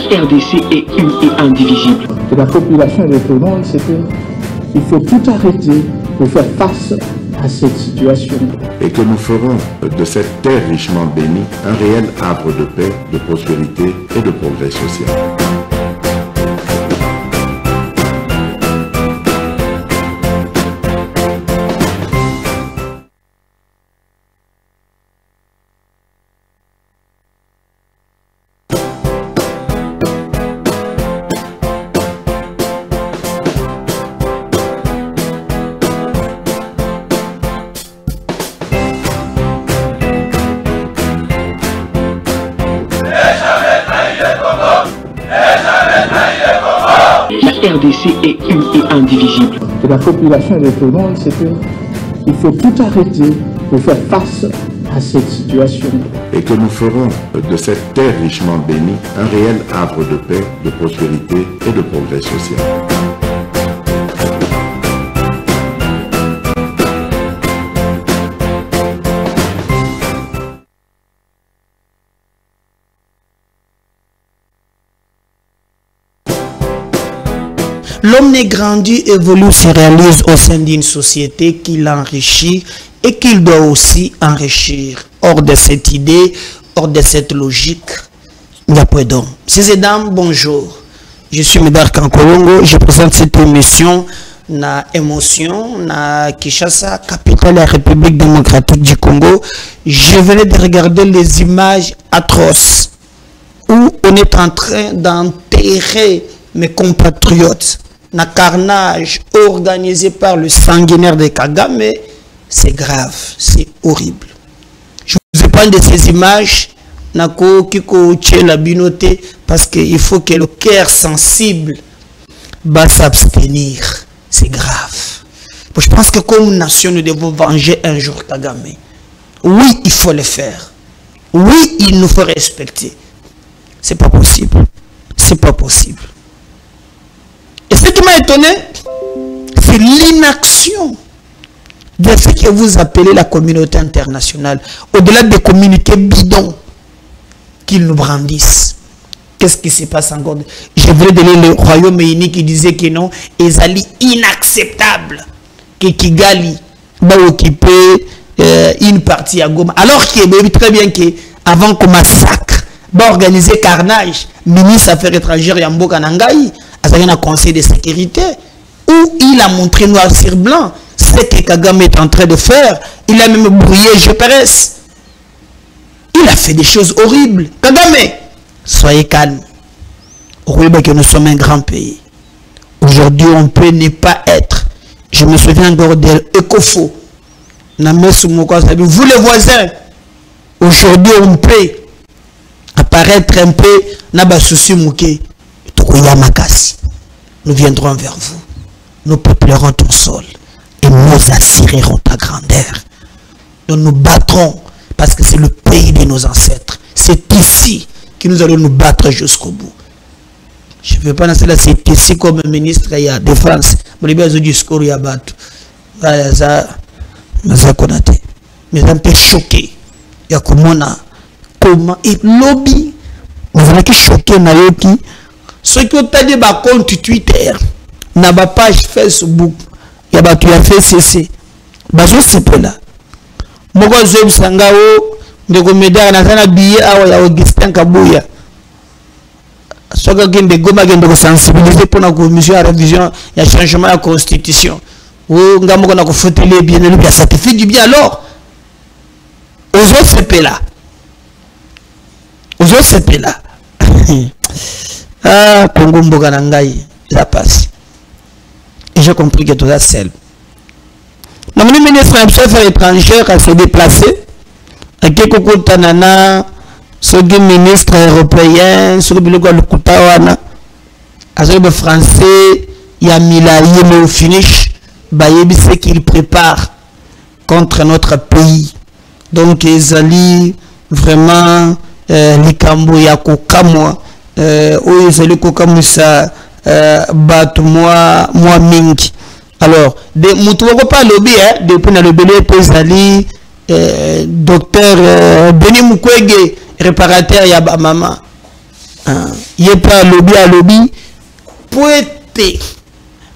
La RDC est une et indivisible. Et la population de tout le monde, c'est qu'il faut tout arrêter pour faire face à cette situation. Et que nous ferons de cette terre richement bénie un réel arbre de paix, de prospérité et de progrès social. La RDC est une et indivisible. Et la population de tout le monde, c'est qu'il faut tout arrêter pour faire face à cette situation. Et que nous ferons de cette terre richement bénie un réel arbre de paix, de prospérité et de progrès social. L'homme n'est grandi, évolue, se réalise au sein d'une société qui l'enrichit et qu'il doit aussi enrichir. Hors de cette idée, hors de cette logique, il n'y a pas d'homme. Messieurs et dames, bonjour. Je suis Médard Kankolongo. Je présente cette émission na émotion na Kinshasa, capitale de la République démocratique du Congo. Je venais de regarder les images atroces où on est en train d'enterrer mes compatriotes. Un carnage organisé par le sanguinaire de Kagame, c'est grave, c'est horrible. Je vous épargne de ces images, parce qu'il faut que le cœur sensible va s'abstenir. C'est grave. Je pense que comme nation, nous devons venger un jour Kagame. Oui, il faut le faire. Oui, il nous faut respecter. C'est pas possible. C'est pas possible. Et ce qui m'a étonné, c'est l'inaction de ce que vous appelez la communauté internationale. Au-delà des communiqués bidons qu'ils nous brandissent. Qu'est-ce qui se passe encore? Je voulais donner le Royaume-Uni qui disait que non, ils allaient inacceptable que Kigali va occuper une partie à Goma. Alors qu'il est très bien qu'avant qu'on massacre, va organiser carnage, ministre Affaires étrangères Yamboka Nangai, à un conseil de sécurité, où il a montré noir sur blanc ce que Kagame est en train de faire. Il a même brouillé GPS. Il a fait des choses horribles. Kagame, soyez calme. Oubliez que nous sommes un grand pays. Aujourd'hui, on peut ne pas être. Je me souviens encore d'Ecofo. Vous les voisins, aujourd'hui, on peut apparaître un peu Nabasusi Mouké. Nous viendrons vers vous. Nous peuplerons ton sol et nous assurerons ta grandeur. Nous nous battrons parce que c'est le pays de nos ancêtres. C'est ici que nous allons nous battre jusqu'au bout. Je ne veux pas lancer là, c'est ici comme ministre de la Défense. Mais il discours, il y a battu. Mais un peu choqué. Il y a comment et lobby. Vous avez choqué Nayoki. Ce qui ont dit par compte Twitter, na ba page Facebook, il y a battu à faire ceci. Bazo c'est pas là. Moko zeb sangao de comédien na sana billet à Augustin Kabuya. Soka gende goma gende ko sensibiliser pour la commission à révision il y a changement de la constitution. Ou ngamo na ko foteler bien le bien ça te fait du bien alors. Aux autres c'est là. Aux autres c'est là. Ah, Congo Mboga Nangai, la passe. Et j'ai compris que tout ça seul. Le ministre des Affaires étrangères a se déplacé. Et que Tanana, ce ministre européen, ce le Koutawana, à ce français, il y a Milaïe, mais au finish, Bayebi ce qu'il prépare contre notre pays. Donc, ils allaient vraiment, les Kambo Yako Kamwa. Oui, c'est le Kokamusa bat moi mingi. Alors, de Moutouako pas lobby, depuis le bébé Pesali, docteur Denis Mukwege, réparateur Yaba Mama. il pas à lobby pour être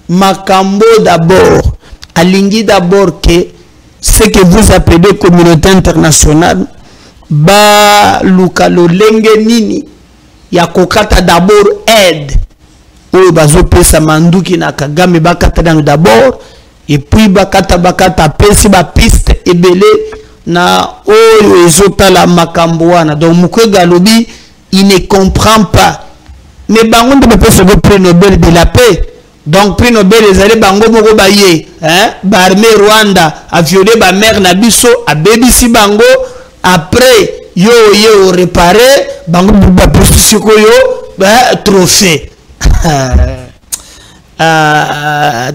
makambo d'abord alingi d'abord que ce que vous appelez communauté internationale ba lukalo lenge nini ya kokata d'abord aide oyo bazopesa manduki na Kagame bakata d'abord et puis bakata pesi ba piste ebele na oyo ezotala makambo wana. Donc Mukwege lobi il ne comprend pas mais bango de pesa le prix Nobel de la paix. Donc prix Nobel ezali bango moko baye ba armée Rwanda a violé ba mère na biso a bebisi bango après yo réparé bango ba pesi ko yo ba trophée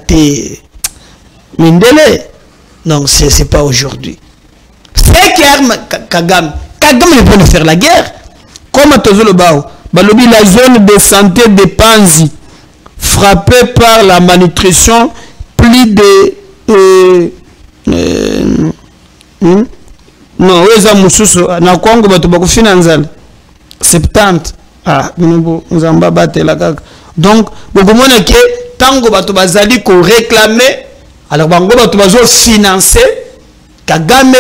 t'es Mindele. Donc c'est pas aujourd'hui. C'est clair Kagame ne peut faire la guerre. Comme à Tozo le Bao, Balobi la zone de santé de Panzi frappée par la malnutrition, plus de non, weza mususu na Kongo bato bako finanzal 70 nous en battre la kaka. Donc beaucoup monde que tango bato bazali ko réclamer alors bango bato bazo financer Kagame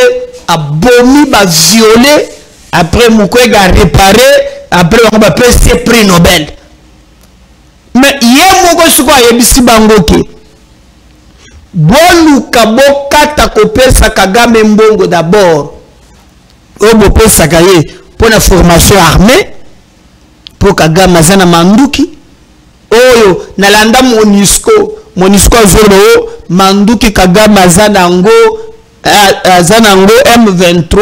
a bomi ba violé après Mukwege a réparé après on va passer prix Nobel. Mais hier moko siko ayebisi bango ke boluka bokata kopesa Kagame mbongo d'abord obo pesa kaye pour la formation armée pour Kagame azana manduki oyo nalanda MONUSCO azolo manduki Kagame azana ngo M23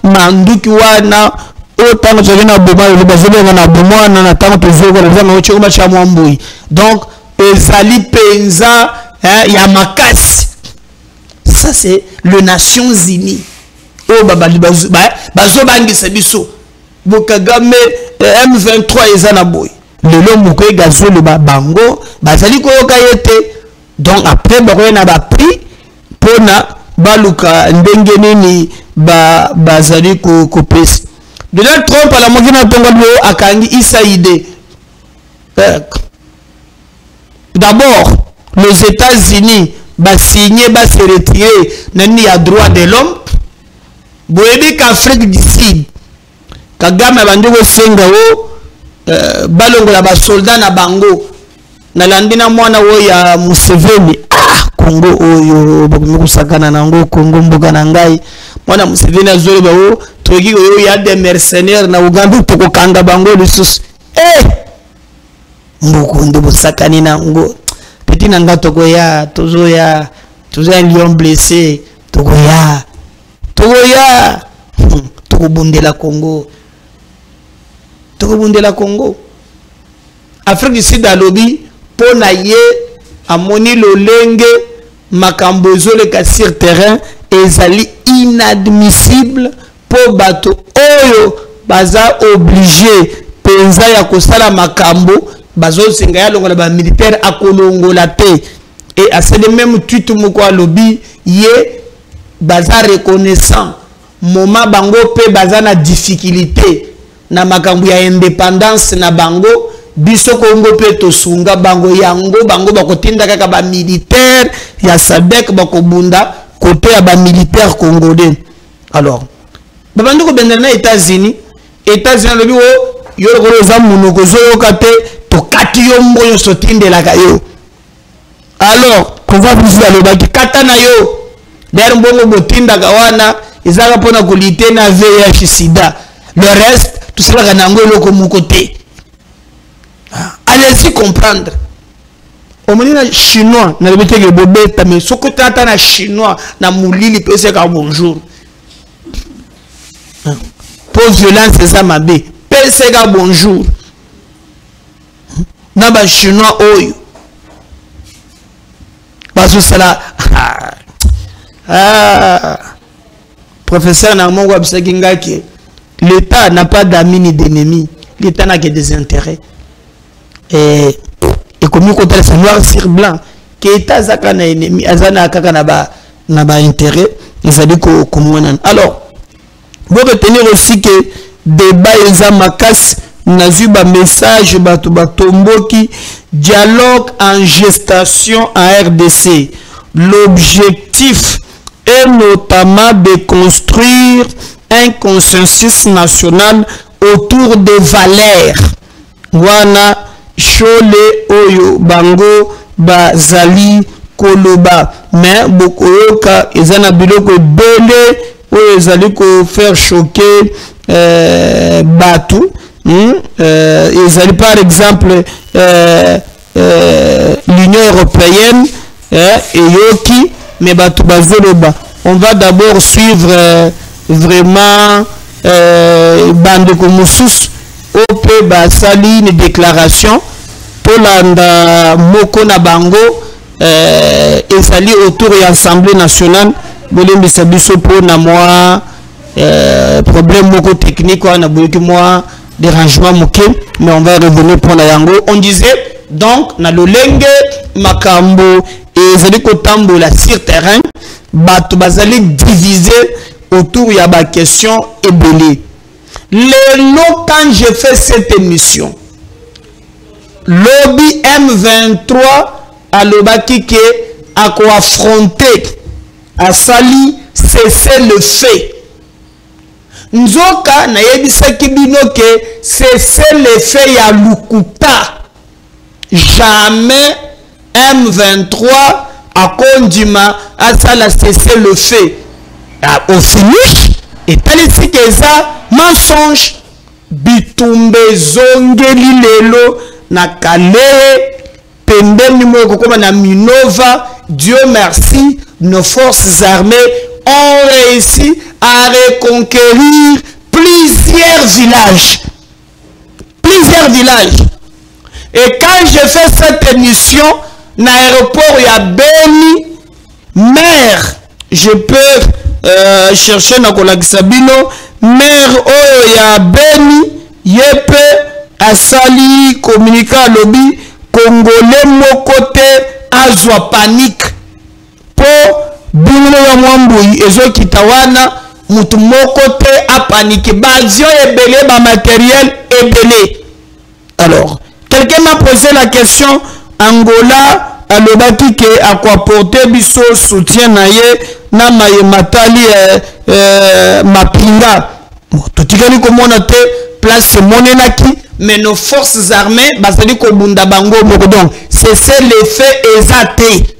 manduki wana autant que na boma le bazolo na boma na tango tozoko na zama ochoma cha mwambui. Donc ezali penza ya makasi. Ça c'est les Nations Unies. Oh babali bazo bangisa biso bo Kagame M23 ezana boy lelo Mukwege azolo bango bazali ko kayete. Donc après bako na ba prix pona baluka ndenge nini bazali ko pesa. Donald Trump à la mokina tongolo akangi isaide. D'abord les États-Unis ba signé ba se retirer nani ya droit de l'homme. Boyebi qu'Afrique du Sud Kagame bandoko senga wo balongola ba soldat na bango na landina mwana wo ya Museveni Congo oyo bakusakana nango Congo mboka na ngai mwana Museveni azole bawo toki oyo ya des mercenaires na Uganda toko kanga bango lisusu mboko ndo sakani nango petit nanga toko ya tozo un lion blessé toko ya toko bundela Congo Afrique du Sud a lobby pona ye amoni lolenge makambo ezole ka sur terrain ezali inadmissible po bato oyo baza obligé penza ya kosala makambo bazo senga ya longola ba militaire akolongola te et à ce même tweet moko lobby ye baza reconnaissant moment bango pe baza na difficulté na makambo ya indépendance na bango biso Kongo pe tosunga bango yango bango bakotinda kaka ba militaire ya SADC bakobunda côté ya ba militaire congolais. Alors babando ko bendana na États-Unis lobi wo yo ko za munoko zo kate to kati yo mboyo sotinde la kayo. Alors qu'on va vous aller baki kata na yo der mbongo botinda kawana izaka pona kulite na VIH sida le reste tout cela kanango loko mukote. Allez-y comprendre. Au moins chinois na lebete ke bobeta mais soko tata na chinois na mulili pese ka bonjour. Pour violence ça mabe pese ka bonjour. Na ba chinois oyo. Baso sala professeur na mongo abisaki ngaki l'État n'a pas d'amis ni d'ennemis. L'État n'a que des intérêts. Et comme nous c'est noir sur blanc que l'État zaka na ennemi azana kaka na ba intérêt ezali ko komona. Alors vous retenir aussi que débat eza makas nazuba message bato batomboki dialogue en gestation en RDC. L'objectif est notamment de construire un consensus national autour des valeurs. Wana Chole Oyo Bango Bazali Koloba. Mais Bokoyoka ezana biloko bele oyo ezali ko faire choquer Batu. Ezali par exemple l'Union européenne et Yoki, mais Batu Bazoloba. On va d'abord suivre vraiment Bande Komosus OP Basali une déclaration Tolanda Moko na Bango ezali autour de l'Assemblée nationale. Bolembi sabiso pour na moi problème moko technique ou na boyoki moi dérangement moké, mais on va revenir pour la yango. On disait donc na lolenge makambo ezali kotambola sur terrain bato bazali divisé autour ya ba question ebele. Lelo quand je fais cette émission lobby M23 alobaki ke ako affronter à Sali cesser le fait. Nzoka na yebisaki bino ke cesser le fait ya Lukuta. Jamais M23 a kondima à Sala cesser le fait. Au finish, et talisi que ça mensonge bitumbe zongeli lelo na kale pembeni moko koma na Minova. Dieu merci, nos forces armées ont réussi à reconquérir plusieurs villages. Plusieurs villages. Et quand je fais cette émission, dans l'aéroport, il y a Beni, maire, je peux chercher dans Kolakisabino, maire, oh, il y a Beni, Yepe, Asali, Communica Lobby, Congolais, mon côté, Azwa panique. Pour Bino ya Mwambui, Ezo Kitawana, Mutu Mokote a paniqué. Bazion ebele, ba matériel ebele. Alors, quelqu'un m'a posé la question, Angola, alobaki ke akwaporte biso soutien na ye, na maye matali mapinga. Totikali komona te, place monenaki, mais nos forces armées, basali ko bunda bango moko. Donc, c'est l'effet exaté.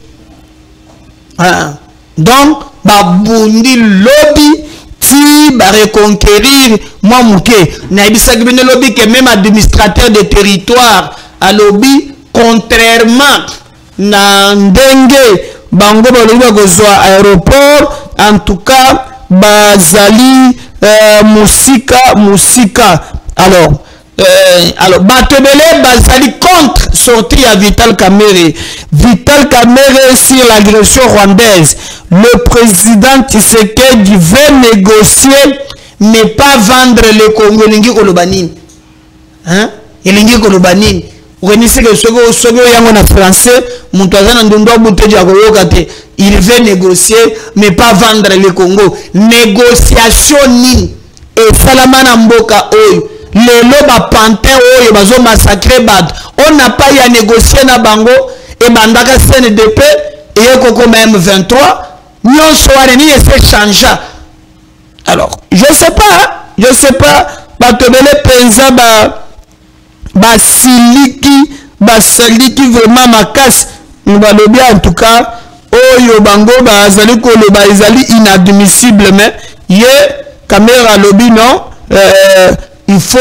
Donc, babundi lobby ti ba reconquérir moi mouké na ebisaki bene lobby que même administrateur de territoire à lobby contrairement na ndenge bango ba lobby kozwa aéroport en tout cas bazali musika alors Batebele bazali contre sortie à Vital Kamerhe. Vital Kamerhe sur l'agression rwandaise. Le président Tshisekedi veut négocier mais pas vendre le Congo. Lingi kolobanini. Hein? Lingi kolobanini. Renise que sogo yango na français, muntazana ndondo buteja koyokate. Il veut négocier mais pas vendre le Congo. Négociation ni et salamana mboka oyo. Les lobes pantin oyo bazo massacrer bad. On n'a pas y à négocier na bango et bandaka CNDP et koko même 23 nyon soare ni essaie changer. Alors, je sais pas batobele penza ba siliki vraiment makas ngalobi en tout cas oyo bango bazali ko le bazali inadmissible mais ye caméra lobby non il faut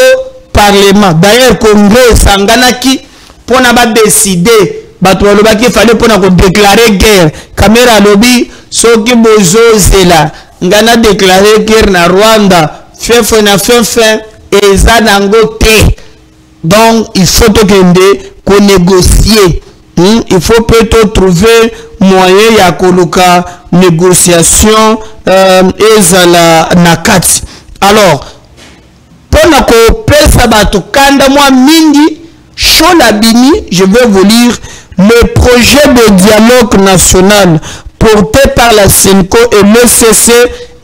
parlement. D'ailleurs, Congrès sanganaki pour n'a décider. Il fallait pour déclarer guerre. Caméra lobby, soki bozo zela. Ngana déclarer guerre na Rwanda. Fin et zanangote. Donc il faut qu'on négocie. Il faut peut-être trouver moyen ya koluka négociation et zala nakati. Alors je vais vous lire le projet de dialogue national porté par la CENCO et l'ECC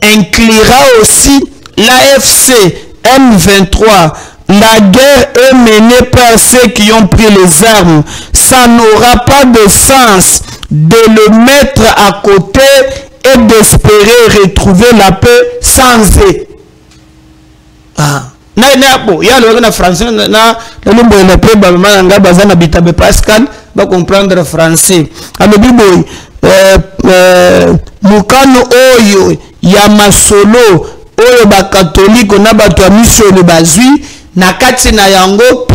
inclura aussi l'AFC M23, la guerre est menée par ceux qui ont pris les armes. Ça n'aura pas de sens de le mettre à côté et d'espérer retrouver la paix sans eux. Ah. Il y a le français, Pascal va comprendre le français. Alors, Mukano Oyo, Yamasolo, Oyo ba catholique, on a battu à mission bazui, Nakati na yango, P,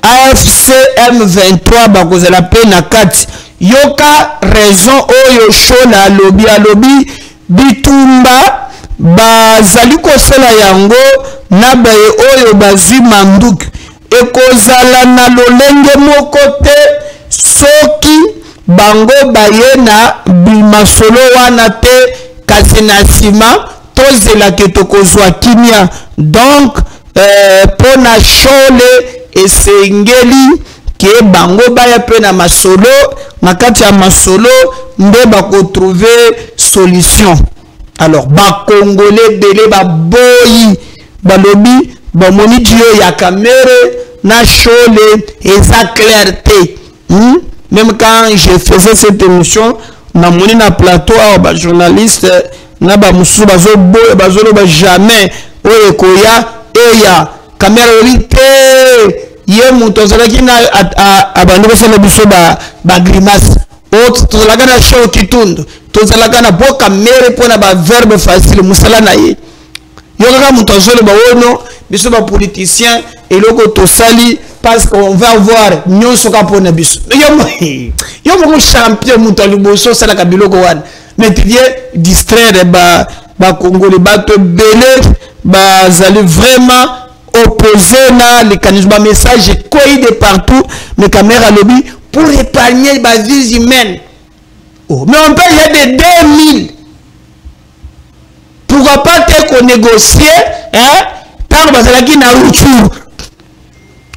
AFC M23, bakoze la paix Nakati. Yoka raison Oyo Shola, alobi, Bitumba, bazali kosala yango, nabaye Oyo bazui manduk, ekozala na lolenge mokote, soki, bango bayena bimasolo wana te kasi na sima tozela ke tokozwa kimia donc pona shole esengeli ke bango baya pe na masolo na kati ya masolo nde bakotrouver solution. Alors ba congolais bele ba boyi balobi bamoni dio ya kamere na shole eza clarté. Même quand je faisais cette émission, na moni na plateau à journaliste na ba musu bazo boy bazo ba jamais oye koya eya caméra olite ye muto zalaki na abandi ko sala biso ba grimace autre to zalaka na show kitundu to zalaka na bo caméra pona ba verbe facile musala na ye yo kaka muto zolo ba wono biso ba politicien et loko to sali parce qu'on va voir nyonso ka pona biso yo mo champion muto liboso sala ka biloko wana mais tu viens distraire ba congolais bato belé ba zali vraiment opposé na les canaux ba message quoi de partout mais caméra lobby pour épargner ba vie humaine. Oh mais on peut y a des 2000 pourquoi pas te négocier hein tant ba zala ki na rupture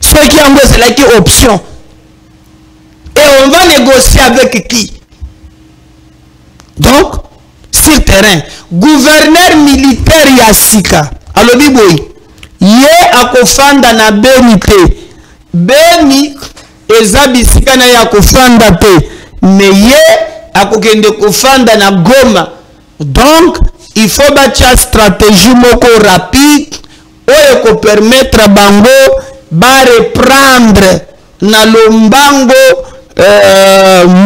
ce qui en c'est la option et on va négocier avec qui? Donc sur terrain gouverneur militaire Yassika alobi boy ye akofanda na Beni te Beni eza bisika na ya kofanda te mais ye akokende kofanda na Goma. Donc il faut bâtir stratégie moko rapide oyo ko permettre bango ba reprendre na lombango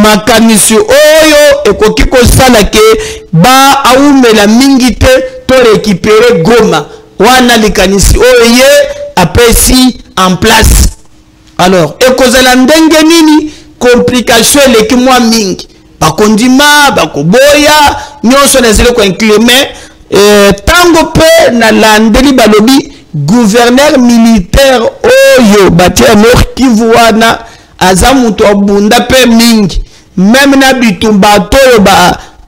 makanisi oyo ekoki kosala ke ba aumela mingi te to récupérer Goma wana likanisi oyo ye apesi en place. Alors ekozala ndenge nini complication eleki mwa mingi bakondima bakoboya nyonso nazeli ko incliner tango pe na landeli balobi gouverneur militaire oyo batia Nord Kivu wana aza mutu abunda pe mingi même na bitumba toyo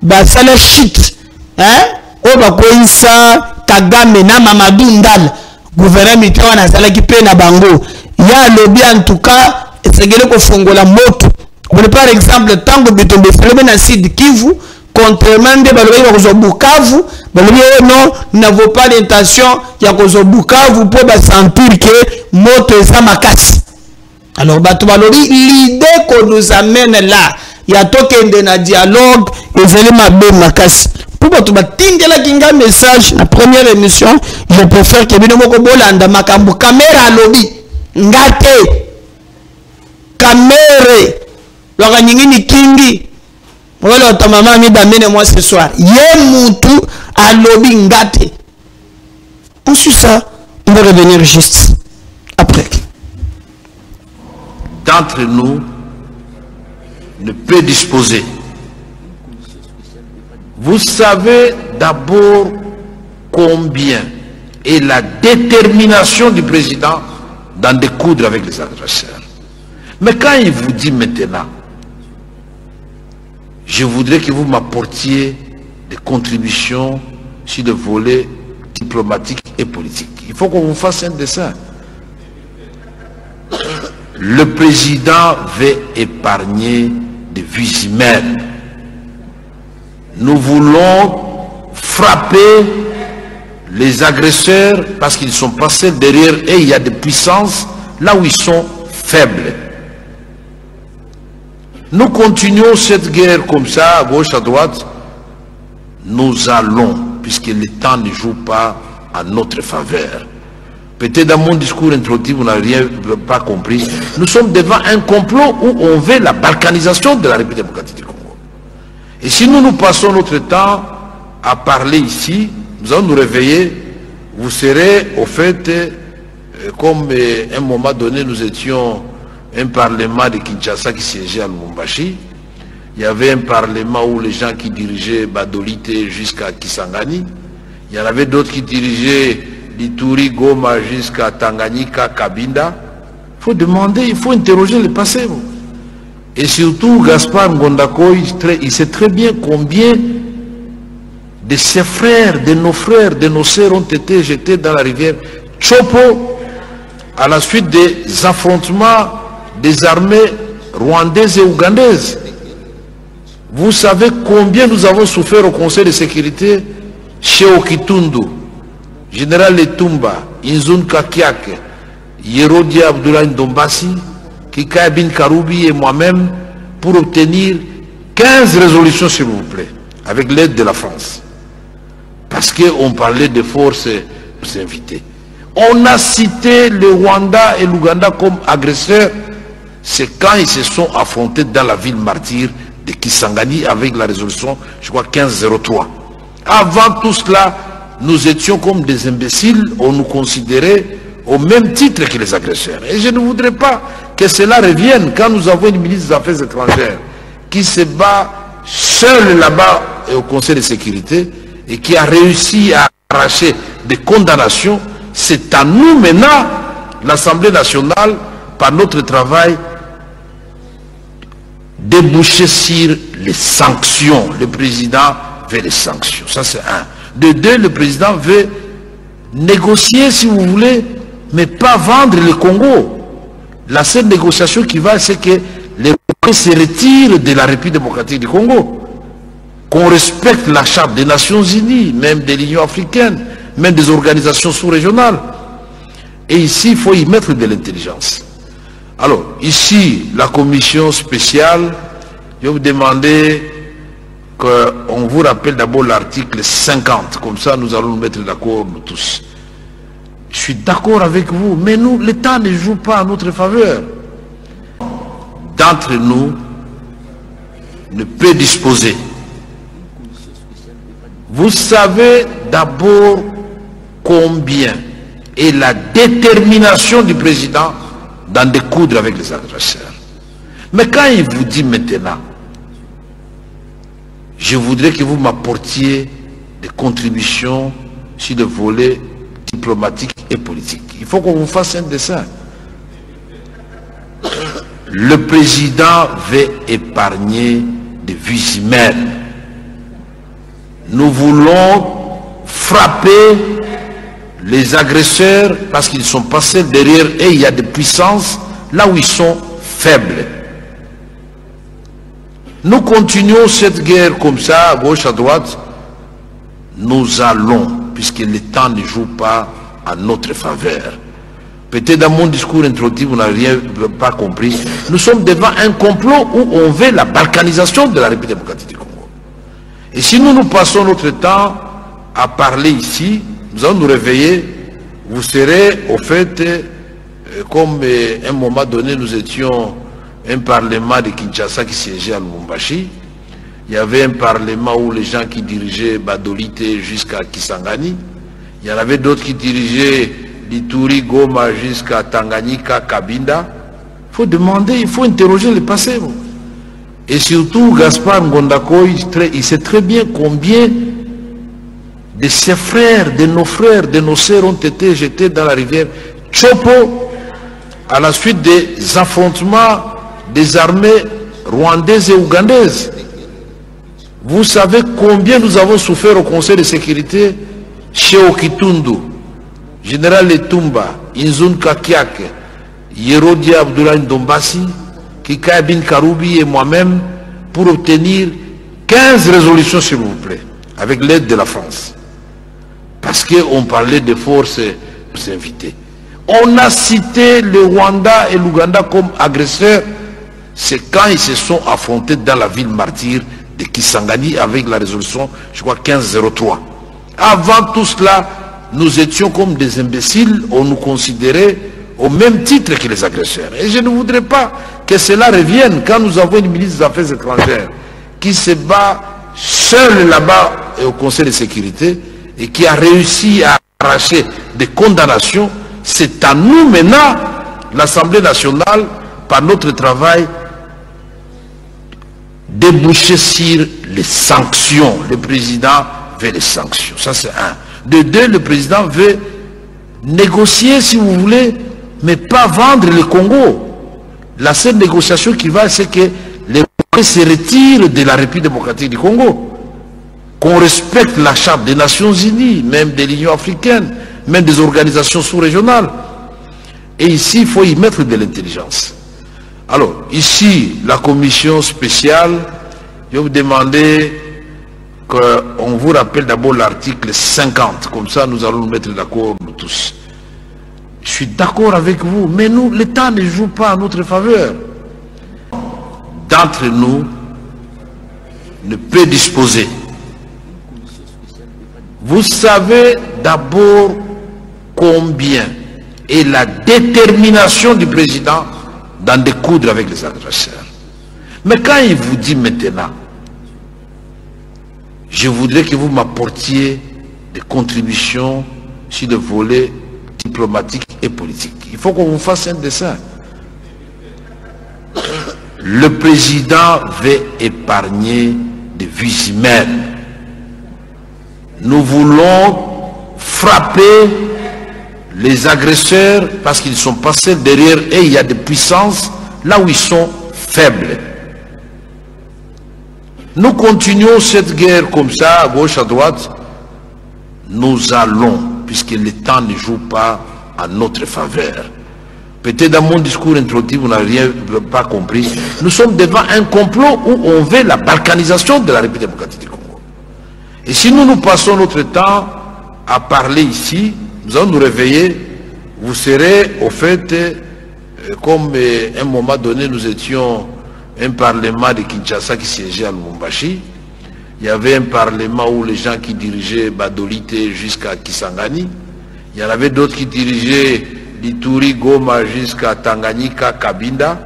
ba sala shit hein o bakoisa Kagame na Mamadou Ndala gouverneur militaire wana azalaki pe na bango ya lobi en tout cas esengeli kofongola moto. Par exemple tango bitumba selebe na Sud Kivu contrairement de balobi bakozwa Bukavu balobi non nous n'avons pas l'intention ya kozwa Bukavu pour ba sentir que moto eza makasi. Alors bato balobi l'idée qu'on nous amène là ya tokende na dialogue ezeli mabe makasi pour bato batindela kinga message na première émission je préfère que bino moko bolanda makambo caméra lobby ngate caméra loka nyingini kingi wala otamama mi damene moi ce soir ye mutu a lobby ngate. Ensuite ça on va revenir juste après. D'entre nous ne peut disposer. Vous savez d'abord combien est la détermination du président d'en découdre avec les adversaires. Mais quand il vous dit maintenant, je voudrais que vous m'apportiez des contributions sur le volet diplomatique et politique, il faut qu'on vous fasse un dessin. Le président veut épargner des vies humaines. Nous voulons frapper les agresseurs, parce qu'ils sont passés derrière et il y a des puissances là où ils sont faibles. Nous continuons cette guerre comme ça, à gauche, à droite. Nous allons, puisque le temps ne joue pas à notre faveur. Peut-être dans mon discours introductif, vous n'avez pas compris. Nous sommes devant un complot où on veut la balkanisation de la République démocratique du Congo. Et si nous passons notre temps à parler ici, nous allons nous réveiller, vous serez au fait, comme à un moment donné, nous étions un parlement de Kinshasa qui siégeait à Lubumbashi. Il y avait un parlement où les gens qui dirigeaient Badolite jusqu'à Kisangani. Il y en avait d'autres qui dirigeaient d'Ituri, Goma jusqu'à Tanganyika, Kabinda. Il faut demander, il faut interroger le passé. Et surtout, Gaspard Ngondako, il sait très bien combien de ses frères, de nos sœurs ont été jetés dans la rivière Chopo à la suite des affrontements des armées rwandaises et ougandaises. Vous savez combien nous avons souffert au Conseil de sécurité chez Okitundu, Général Etumba, Inzun Kakiak, Yerodia Abdoulaye Ndombasi, Kika Bin Karoubi et moi-même pour obtenir 15 résolutions, s'il vous plaît, avec l'aide de la France. Parce qu'on parlait des forces invitées. On a cité le Rwanda et l'Ouganda comme agresseurs. C'est quand ils se sont affrontés dans la ville martyre de Kisangani avec la résolution, je crois, 1503. Avant tout cela, nous étions comme des imbéciles, on nous considérait au même titre que les agresseurs. Et je ne voudrais pas que cela revienne quand nous avons une ministre des Affaires étrangères qui se bat seule là-bas au Conseil de sécurité et qui a réussi à arracher des condamnations. C'est à nous maintenant, l'Assemblée nationale, par notre travail, déboucher sur les sanctions. Le président veut les sanctions. Ça, c'est un. De deux, le président veut négocier, si vous voulez, mais pas vendre le Congo. La seule négociation qui va, c'est que les Congolais se retirent de la République démocratique du Congo. Qu'on respecte la charte des Nations Unies, même de l'Union africaine, même des organisations sous-régionales. Et ici, il faut y mettre de l'intelligence. Alors, ici, la commission spéciale, je vais vous demander qu'on vous rappelle d'abord l'article 50. Comme ça, nous allons nous mettre d'accord, nous tous. Je suis d'accord avec vous, mais nous, l'État ne joue pas à notre faveur. D'entre nous ne peut disposer. Vous savez d'abord combien est la détermination du président d'en découdre avec les adversaires. Mais quand il vous dit maintenant, je voudrais que vous m'apportiez des contributions sur le volet diplomatique et politique. Il faut qu'on vous fasse un dessin. Le président veut épargner des vies humaines. Nous voulons frapper les agresseurs parce qu'ils sont passés derrière et il y a des puissances là où ils sont faibles. Nous continuons cette guerre comme ça, à gauche, à droite. Nous allons, puisque le temps ne joue pas à notre faveur. Peut-être dans mon discours introductif, vous n'avez pas compris. Nous sommes devant un complot où on veut la balkanisation de la République démocratique du Congo. Et si nous passons notre temps à parler ici, nous allons nous réveiller, vous serez au fait, comme à un moment donné, nous étions un parlement de Kinshasa qui siégeait à Lubumbashi. Il y avait un parlement où les gens qui dirigeaient Badolite jusqu'à Kisangani. Il y en avait d'autres qui dirigeaient d'Ituri, Goma jusqu'à Tanganyika, Kabinda. Il faut demander, il faut interroger le passé. Et surtout, Gaspard Ngondako, il sait très bien combien de ses frères, de nos sœurs ont été jetés dans la rivière Chopo à la suite des affrontements des armées rwandaises et ougandaises. Vous savez combien nous avons souffert au Conseil de sécurité chez Okitundu, Général Etumba, Inzun Kakiak, Yerodia Abdoulaye Ndombasi, Kika Bin Karoubi et moi-même pour obtenir 15 résolutions, s'il vous plaît, avec l'aide de la France. parce qu'on parlait des forces invitées. On a cité le Rwanda et l'Ouganda comme agresseurs. C'est quand ils se sont affrontés dans la ville martyre de Kisangani avec la résolution, je crois, 1503. Avant tout cela, nous étions comme des imbéciles, on nous considérait au même titre que les agresseurs. Et je ne voudrais pas que cela revienne quand nous avons une ministre des Affaires étrangères qui se bat seule là-bas au Conseil de sécurité et qui a réussi à arracher des condamnations. C'est à nous maintenant, l'Assemblée nationale, par notre travail, déboucher sur les sanctions. Le président veut les sanctions. Ça, c'est un. De deux, le président veut négocier, si vous voulez, mais pas vendre le Congo. La seule négociation qui va, c'est que les Congolais se retirent de la République démocratique du Congo. Qu'on respecte la charte des Nations Unies, même de l'Union africaine, même des organisations sous-régionales. Et ici, il faut y mettre de l'intelligence. Alors, ici, la commission spéciale, je vais vous demander qu'on vous rappelle d'abord l'article 50. Comme ça, nous allons nous mettre d'accord, nous tous. Je suis d'accord avec vous, mais nous, l'État ne joue pas en notre faveur. D'entre nous ne peut disposer. Vous savez d'abord combien est la détermination du président d'en découdre avec les adversaires. Mais quand il vous dit maintenant, je voudrais que vous m'apportiez des contributions sur le volet diplomatique et politique. Il faut qu'on vous fasse un dessin. Le président veut épargner des vies humaines. Nous voulons frapper les agresseurs parce qu'ils sont passés derrière et il y a des puissances là où ils sont faibles. Nous continuons cette guerre comme ça, à gauche, à droite. Nous allons, puisque le temps ne joue pas en notre faveur. Peut-être dans mon discours introductif, vous n'avez pas compris. Nous sommes devant un complot où on veut la balkanisation de la République démocratique du Congo. Et si nous passons notre temps à parler ici, nous allons nous réveiller, vous serez au fait, comme à un moment donné, nous étions un parlement de Kinshasa qui siégeait à Lubumbashi. Il y avait un parlement où les gens qui dirigeaient Badolite jusqu'à Kisangani. Il y en avait d'autres qui dirigeaient l'Ituri, Goma jusqu'à Tanganyika, Kabinda.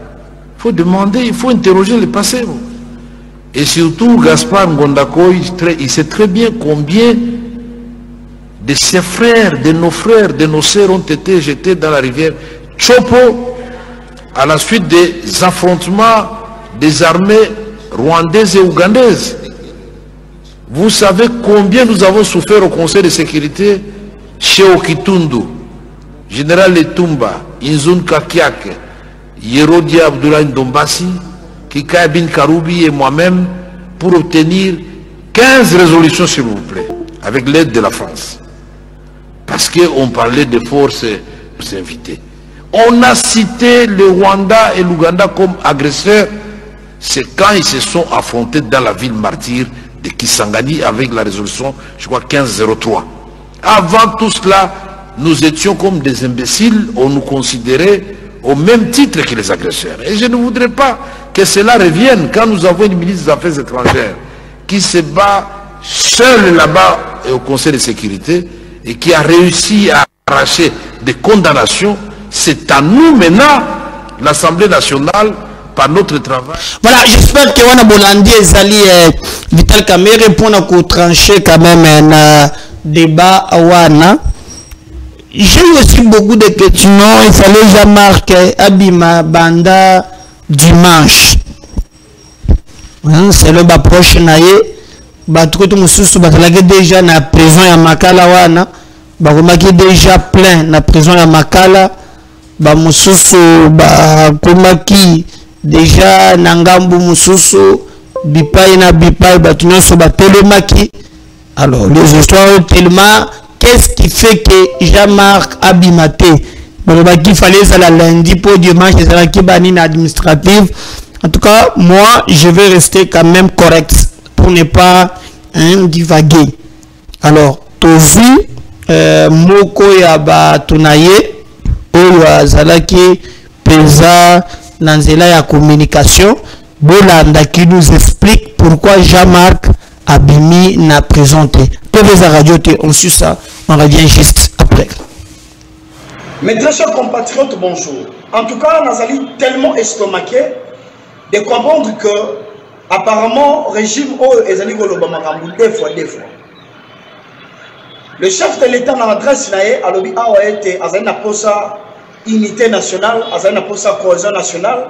Il faut demander, il faut interroger le passé. Et surtout, Gaspard Ngondako, il sait très bien combien de ses frères, de nos sœurs ont été jetés dans la rivière Chopo à la suite des affrontements des armées rwandaises et ougandaises. Vous savez combien nous avons souffert au Conseil de sécurité chez Okitundu, Général Etumba, Inzun Kakiak, Yerodia Abdoulaye Ndombasi, Kika Bin Karoubi et moi-même pour obtenir 15 résolutions, s'il vous plaît, avec l'aide de la France. Parce qu'on parlait des forces invitées. On a cité le Rwanda et l'Ouganda comme agresseurs. C'est quand ils se sont affrontés dans la ville martyre de Kisangani avec la résolution, je crois, 1503. Avant tout cela, nous étions comme des imbéciles, on nous considérait au même titre que les agresseurs. Et je ne voudrais pas que cela revienne quand nous avons une ministre des Affaires étrangères qui se bat seule là-bas au Conseil de sécurité et qui a réussi à arracher des condamnations. C'est à nous maintenant, l'Assemblée nationale, par notre travail. Voilà, j'espère que Wana Bolandi et Zali Vital Kamere pour trancher quand même un débat à Wana. J'ai eu aussi beaucoup de questions. Il fallait déjà marquer Abima Banda dimanche. C'est le approche naïe. Batruto Mususu Batalage déjà na prison ya Makala Wana. Bakomaki déjà plein na prison ya Makala. Mususu Bakomaki déjà Nangambu Mususu Bipai na Bipai Batunyoso Batelemaki. Alors les histoires tellement. Qu'est-ce qui fait que Jean-Marc Abimate, il fallait ça la lundi pour dimanche, c'est qui banine administrative. En tout cas, moi, je vais rester quand même correct pour ne pas divaguer. Alors, tu as vu moko ya bato na ye oyo azalaki peza na nzela ya communication bolanda qui nous explique pourquoi Jean-Marc abimi na présenté TV Radio T. On suit ça, on revient juste après. Mes très chers compatriotes, bonjour. En tout cas, Nazali tellement estomaqué de comprendre que apparemment régime ezali koloba makambo deux fois. Le chef de l'État dans l'adresse nae alobi awa ete azali na posa unité nationale, azali na posa cohésion nationale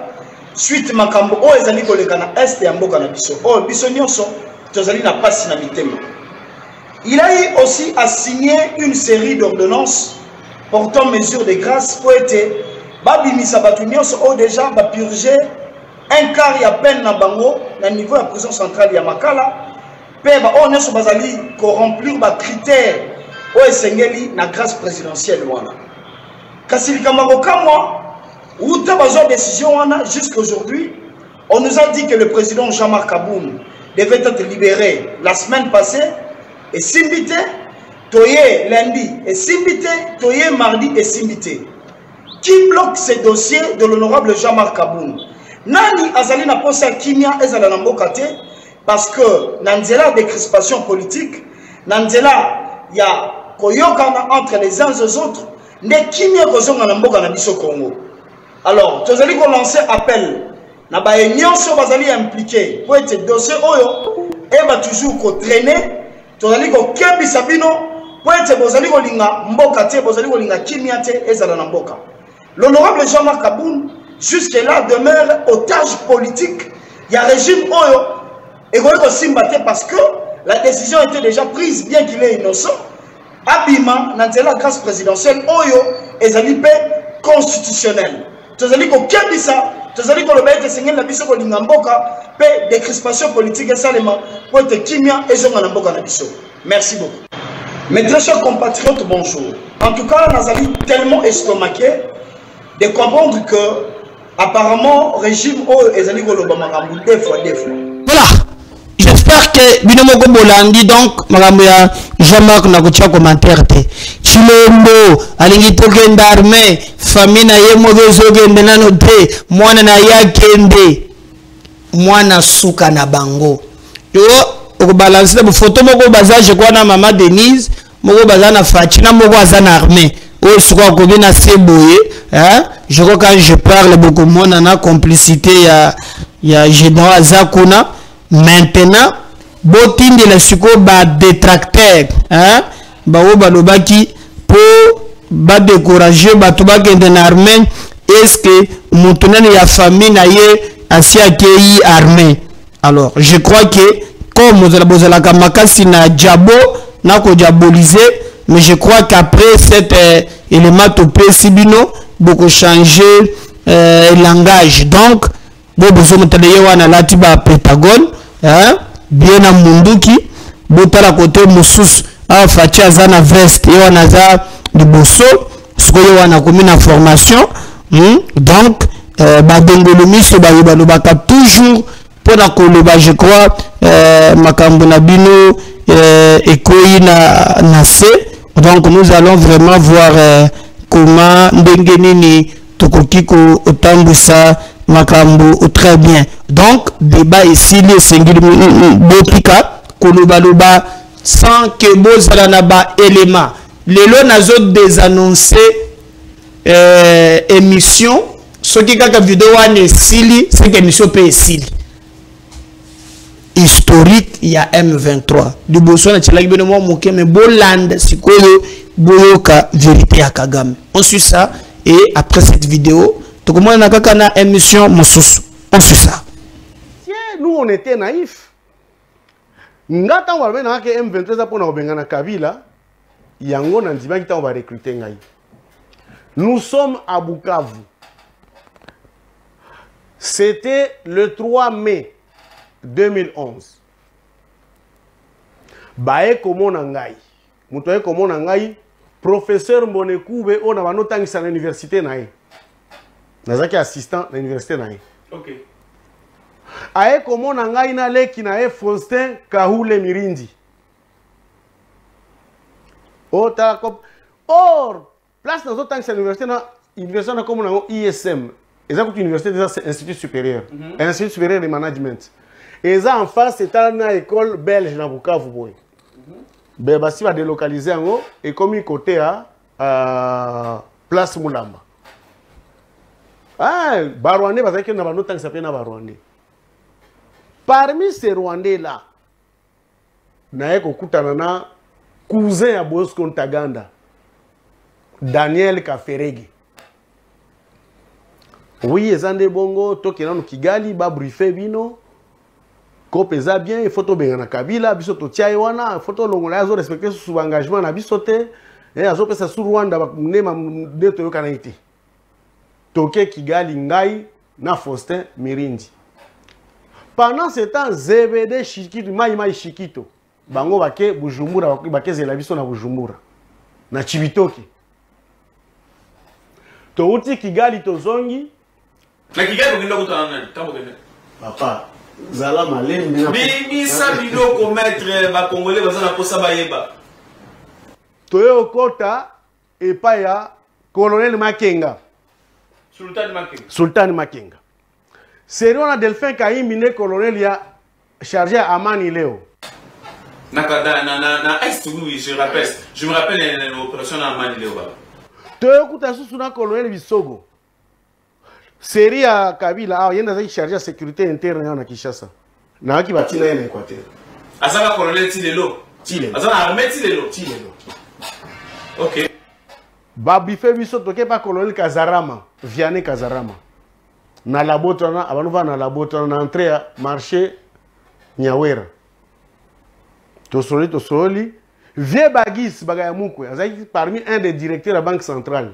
suite makambo o ezali koleka na est ya mboka na biso. O biso nyonso tozali na pasi na mitema. Il a eu aussi à signer une série d'ordonnances portant mesures de grâce pour être babimisa batu nyonso o déjà ba purger un quart ya peine na bango na niveau ya prison centrale ya Makala pe ba o nyonso bazali ko remplir ba critères o esengeli na grâce présidentielle wana. Kasi likambo kamwa uta bazo décision wana jusqu'à aujourd'hui, on nous a dit que le président Jean-Marc Aboum devait être libéré la semaine passée et simbité toye lundi et simbité toye mardi et simbité. Qui bloque ce dossier de l'honorable Jean-Marc Aboum? Nani azali na posa kimia ezala na mboka te parce que nanzela de crispation politique, nanzela ya koyokana entre les uns et les autres, ne kimia kozonga na mboka na biso Congo. Alors, tozali ko lancer appel na ba nyonso bazali impliqué pour être dossier oyo et ba toujours ko traîner, tozali ko kebisa bino pour être bozali ko linga mboka te, bozali ko linga kimia te ezala na mboka. L'honorable Jean-Marc Aboum jusque-là demeure otage politique. Il y a un régime oyo et ko simbate parce que la décision était déjà prise bien qu'il est innocent. Abima nanzela grâce présidentielle oyo ezali pe constitutionnelle. Tozali ko kebisa, tozali ko lobete sengel na biso ko linga mboka pe décrispation politique et salema pour te kimia et zonga na mboka na biso. Merci beaucoup. Mes très chers compatriotes, bonjour. En tout cas, Nazali tellement estomaqué de comprendre que apparemment régime ezali koloba makambo deux fois. Voilà. J'espère que Binomoko Bolandi donc makambo ya Jean-Marc na kotia commentaire te. Chilombo alingi tokenda armée famille na ye movezo gende nano te mwana na ya kende mwana suka na bango. Yo okobalancer bu photo moko bazaje kwa na mama Denise moko bazana Fatina moko azana armée. Oh, je crois qu'on vient à Seboye, hein? Je crois quand je parle beaucoup moins dans la complicité, il y a Gédon Azakuna. Maintenant, botin de la suko ba détracteur, hein? Ba o ba lobaki pour ba décourager ba tuba kende na armée. Est-ce que montonane ya famille na ye asi akei armée? Alors, je crois que comme mozala kamakasi na diabo na ko diaboliser. Mais je crois qu'après cet élément topé sibino beaucoup changé langage. Donc bozo mutaleye wana latiba Pentagone hein bien na munduki botala côté mususu a fatia zana veste et wana za liboso sikoyo wana komi na formation donc ba dongolo miso ba lobaka toujours pour la koloba je crois makambo na bino ekoyi na se. Donc nous allons vraiment voir comment Ndengenini Tokokiko Otambusa Makambo très bien. Donc débat ici les singles Botika Kolobaloba sans que Bozalanaba élément. Les lois nazo désannoncé émission ce qui a vidéo ane sili c'est que émission peut sili. Historique, il y a M23. Du Botswana, tu l'as dit, mais Boland, c'est quoi Boyoka, vérité à Kagame. On suit ça, et après cette vidéo, tout le monde a une émission, on suit ça. Nous, on était naïfs. Nous avons que M23 pour nous benga na Kabila, yango nandiba qui on va recruter ngai. Nous sommes à Bukavu. C'était le 3 mai 2011. Bae komona ngai. Mutoye komona ngai professeur Mbonekube on a banotangisa na université nae. Nazaki assistant na université nae. OK. Ae komona ngai na leki nae Faustin Kahule Mirindi. Oh, t'as COP. Or, place dans autant que c'est l'université, comme on a ISM. Ils ont une université, c'est Institut supérieur. Institut supérieur de management. Et ça, en face, c'est une école belge dans Bukavu. Ben, si on va délocaliser en haut, et comme il côté à Place Moulamba. Ah, Barwandais, parce qu'il y a un autre qui s'appelle Barwandais. Parmi ces Rwandais-là, il y a un cousin à Bosco Ntaganda, Daniel Kaferege. Oui, ils ont des bongo, to qui Kigali, ba briefer bino, kopeza bien, il faut to benga Kabila, biso to tiaïwana, il faut to longola, azo respecter sous engagement na bisote, et azo pesa sur Rwanda ba nema neto yo kanaiti. Toke Kigali ngai na Faustin Mirindi. Pendant ce temps, ZBD Shikito, Maïmaï Shikito, bango bake Bujumbura, bake zela biso na Bujumbura, na Chibitoke. Touti Kigali tozongi. Na Kigali ngenda kutana nani? Tamokene. Papa, zala malembe. Bibi sabilo commettre ba Congolais bazana posa bayeba. Toyo kota epa ya Colonel Makenga. Sultan Makenga. Serion na Delphin Kaimine colonel ya chargé à Amani Léo. Na Est, oui, je me rappelle l'opération à Amani Léo. Toyo kuta susu na colonel Bisogo. Série à Kabila, il y a un chargé à sécurité interne na Kinshasa. Na ki batina na Équateur. Azaka colonel Tilelo. Azana armée Tilelo. OK. Babi fait biso toke pa colonel Kazarama, Vianney Kazarama. Na labotana, abanuva na labotana na entrée à marché Nyawera. Tosoli. Vie Bagis Bagayamukwe, parmi un des directeurs de la Banque centrale.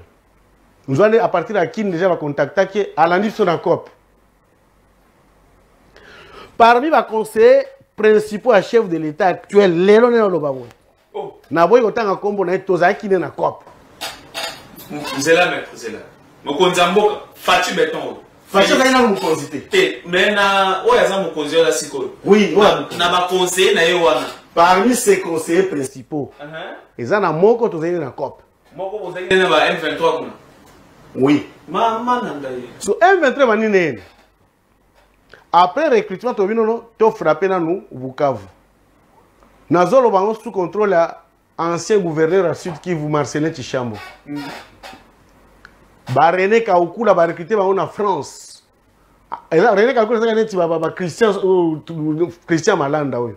Nous allons à partir de qui déjà va contacter à l'Andif sur la COP. Parmi les conseillers principaux à chef de l'État actuel, Léon Lobabo. Naboy autant en combo na toza qui n'est na COP. Vous êtes là, vous êtes là. Mon konzamboka, Fati Beton. Fati Beton mon conseiller. Mais na oyaza mon conseiller là siko. Oui, na ba conseiller na yewana. Parmi ces conseillers principaux, ils ont un moko toza na COP. Moko vous avez na ba M23 kuna. Oui. Maman nandaye. So M23 manine. Après recrutement to bino to frappé na nous Bukavu. Nazolo bango sous contrôle à ancien gouverneur à Sud Kivu Marcelin Tchambo. Ba René Kaukula ba recruter bango na France. René Kaukula ça neti ba Christian Malanda oui.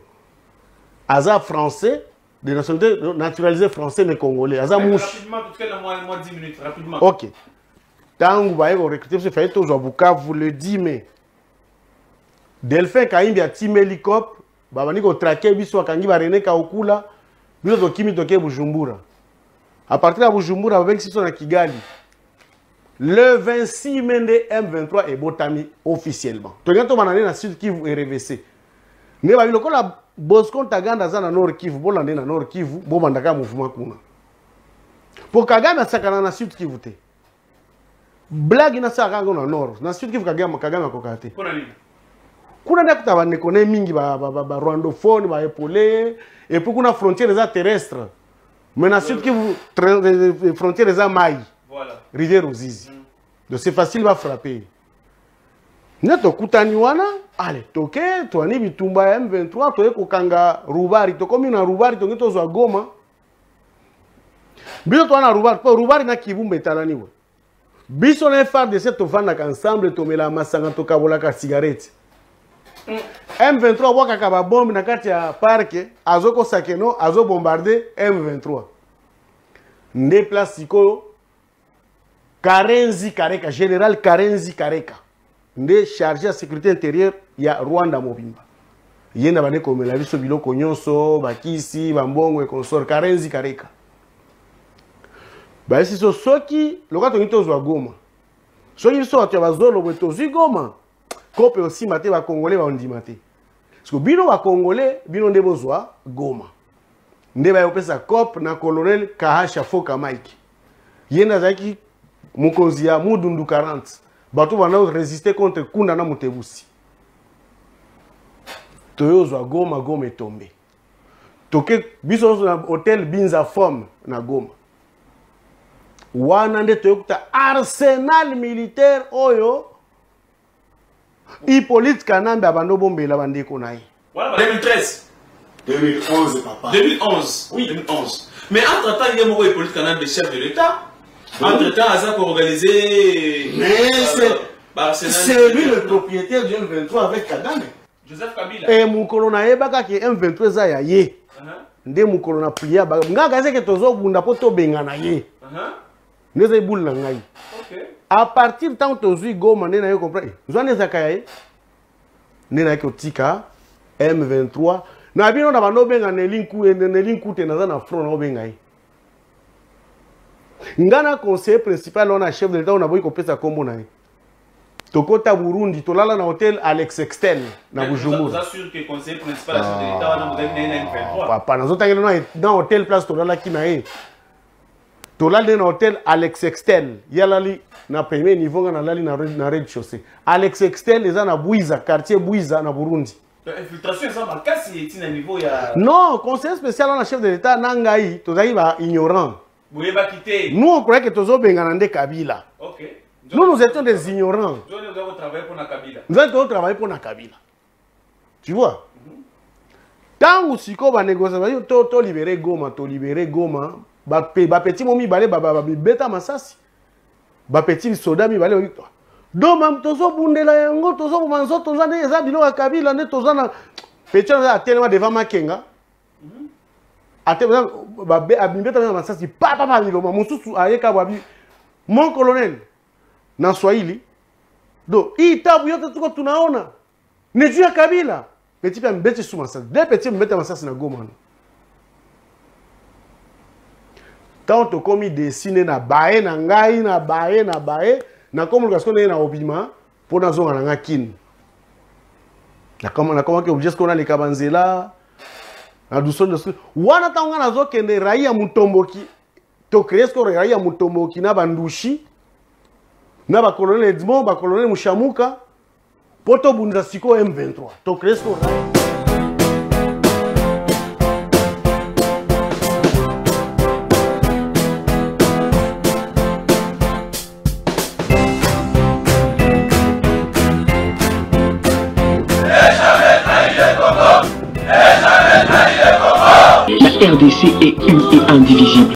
Aza français de nationalité naturalisé français mais congolais. Aza mouche. Rapidement tout cas moi 10 minutes rapidement. OK. Tangu ba yeko recruter se fait to zo Bukavu le 10 mai. Delphin Kaimbi a timeli COP, babani ko traquer biso akangi ba René Kaukula, biso to kimi toke Bujumbura. À partir de Bujumbura, ba bengi na Kigali. Le 26 mai de M23 est botami officiellement. To ngato banane na Sud Kivu et RVC. Ne ba biloko la Bosco Ntaganda za na Nord Kivu, bolande na Nord Kivu, bo bandaka mouvement kuna. Pour Kagame sakana na Sud Kivu te. Blague na sakanga na Nord, na Sud Kivu Kagame kokate. Pour nani? Kuna ndakuta ba nekone mingi ba rwandophone ba épolé et puis kuna frontière za terrestre. Mais na Sud Kivu frontière za mai. Voilà. Rivière Ruzizi. Donc c'est facile va frapper. Neto kutani wana, allez, toke, toani bitumba M23, toye kokanga Rubari, to komi na Rubari to ngito zwa Goma. Biso toana Rubari, po Rubari na Kibumba etalani we. Biso na FARDC to vanda ensemble to mela masanga to kabola ka cigarette. M23 waka kaba bombe na kati ya parke, azoko sakeno, azo bombarder M23. Nde place siko Karenzi Kareka, général Karenzi Kareka. Nde chargé à sécurité intérieure ya Rwanda Mobimba. Yenda bane komela biso biloko nyonso, bakisi, bambongo et consort Karenzi Kareka. Ba esi so soki lokato ngito zwa Goma. Soki biso atu bazolo bweto zi Goma. Kope aussi maté ba Congolais ba ondimate. Parce que bino ba Congolais bino nde bozwa Goma. Nde ba yopesa COP na colonel Kahasha Foka Mike. Yenda zaki mukonzi ya Mudundu 40. Bato bana résister contre Kunda na Mutebusi. Toyo zwa Goma, Goma est tombé. toke biso na hôtel Binza Forme na Goma. Wana nde toyokuta arsenal militaire oyo Hippolyte Kanambe abando bombela bandeko na ye. Voilà, 2013. 2011, papa. 2011. Oui, 2011. Mais entre-temps, il y a mon Hippolyte Kanambe, chef de l'État. Entre-temps, Azak a organisé... Mais c'est lui le propriétaire du M23 avec Kagame. Joseph Kabila. Et mukolo na yebaka ki M23 za ya ye. Nde mukolo na priya ba ngaka zeke tozo bunda po to benga na ye. Neze bul na ngai. OK. À partir du temps tozui Goma nde na yo comprendre. Zwane zakaya ye. Nde na ko tika M23 na bino na bano benga ne linku te na za na front na benga ye. Ngana conseiller principal on a chef de l'État on a boyi ko pesa kombo na ye. Tokota Burundi, tolala na hôtel Alex Extel na Bujumbura. Vous assure que le conseiller principal de l'État na M23. Papa, na zota ngelo na hôtel place tolala ki na ye. Tolala na hôtel Alex Extel, yalali na premier niveau na lali na rez-de-chaussée. Alex Extel eza na Buiza, quartier Buiza na Burundi. Infiltration ça makasi est na niveau ya. Non, conseiller spécial na chef de l'État nangai, tozali ba ignorant. Vous va quitter. Nous on croyait que tozo benga na nde Kabila. OK. Nous étions des ignorants. Nous avons travaillé pour Nakabila. Nous avons travaillé pour Nakabila. Tu vois? Tant que si on a négocié, to libérer Goma, ba petit momi balé ba beta masasi. Ba petit soda mi balé. Do mam tozo bundela yango tozo manzo tozo ne eza bilo Kabila ne tozo na petit a tellement devant Makenga. Ate ba beta masasi papa bilo mususu ayeka babi. Mon colonel na Swahili do itabu yote tuko tunaona ni juu ya Kabila petit pa mbete suma masasi des petits mbete masasi na Goma tant to komi dessiner na bae na ngai na bae na communication na obima pour na zonga na kin na comment que objet qu'on a les kabanzela na duso wana tanga na zo kende raia mutomboki to kresko raia mutomboki na bandushi na ba colonel Edmond, ba colonel Mushamuka, poto bunda siko M23. To kresko. La RDC est une et indivisible.